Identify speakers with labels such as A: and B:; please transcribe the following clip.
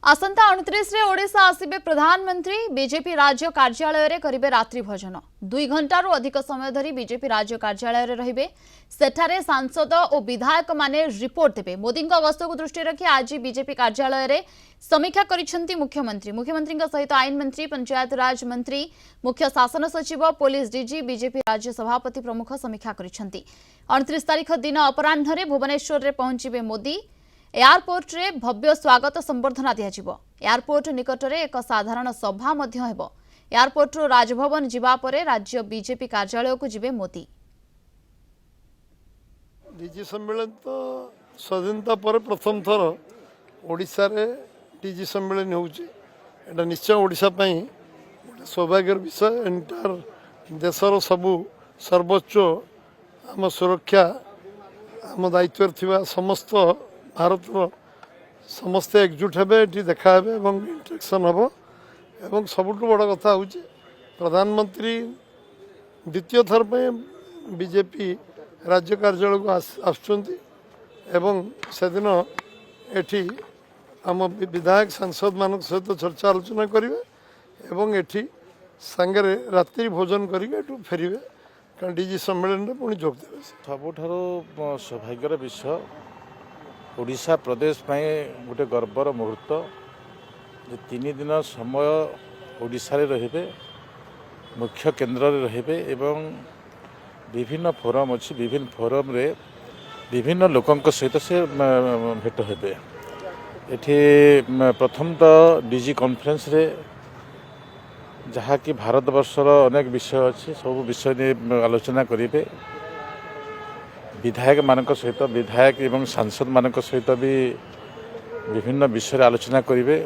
A: आसंता 29 रे ओडिशा आसिबे प्रधानमंत्री बीजेपी राज्य कार्यालय रे करिबे रात्रि भोजन 2 घंटारू अधिक समय धरी बीजेपी राज्य कार्यालय रे रहिबे। सेठारे सांसद और विधायक माने रिपोर्ट देबे। मोदी गस्त को दृष्टि रखी आज बीजेपी कार्यालय रे समीक्षा करिसेंती मुख्यमंत्री सहित आईन मंत्री, पंचायत राज मंत्री, मुख्य शासन सचिव, पुलिस डीजी, बीजेपी राज्य सभापति प्रमुख समीक्षा करिसेंती। 29 तारिख दिन अपराह्न रे भुवनेश्वर रे पहुंचीबे मोदी। एयरपोर्ट रे भव्य स्वागत संबर्धना दियाजिबो। एयरपोर्ट निकटरे एक साधारण सभा मध्य हेबो। एयरपोर्ट रो राजभवन जिबा परे राज्य बीजेपी कार्यालय को जिबे मोदी।
B: डीजी सम्मेलन तो स्वाधीनता पर प्रथम थर ओडिशा रे डीजी सम्मेलन होउची। एटा निश्चय ओडिशा पई सौभाग्यर विषय। एंटायर देशर सबु सर्वोच्च आम सुरक्षा आम दायित्व थिबा समस्त भारत समस्ते एकजुट हे देखा इंटरेक्शन हम एवं सबुठ बड़ कथा हूँ प्रधानमंत्री द्वितीय थर पे बीजेपी राज्य कार्यालय को आसुँच सेदिन एठी आम विधायक सांसद मान सहित चर्चा आलोचना करेंगे एवं एठी सांगरे रात्रि भोजन करके फेरवे कारण डीजी सम्मेलन में पुणी जोग देवे।
C: सबुठारु सौभाग्यर विषय ओडिशा प्रदेश में गोटे गर्वर मुहूर्त जे 3 दिन समय ओडिशा रे रहिबे, मुख्य केन्द्र रे रहिबे एवं विभिन्न फोरम अच्छी विभिन्न फोरम रे विभिन्न लोकंक सहित से भेट हेबे। एठी प्रथम तो डीजी कॉन्फ्रेंस रे जहाँ कि भारत वर्षर अनेक विषय अच्छी सब विषय ने आलोचना करेंगे। विधायक मान सहित विधायक एवं सांसद मान सहित भी विभिन्न विषय आलोचना करेंगे।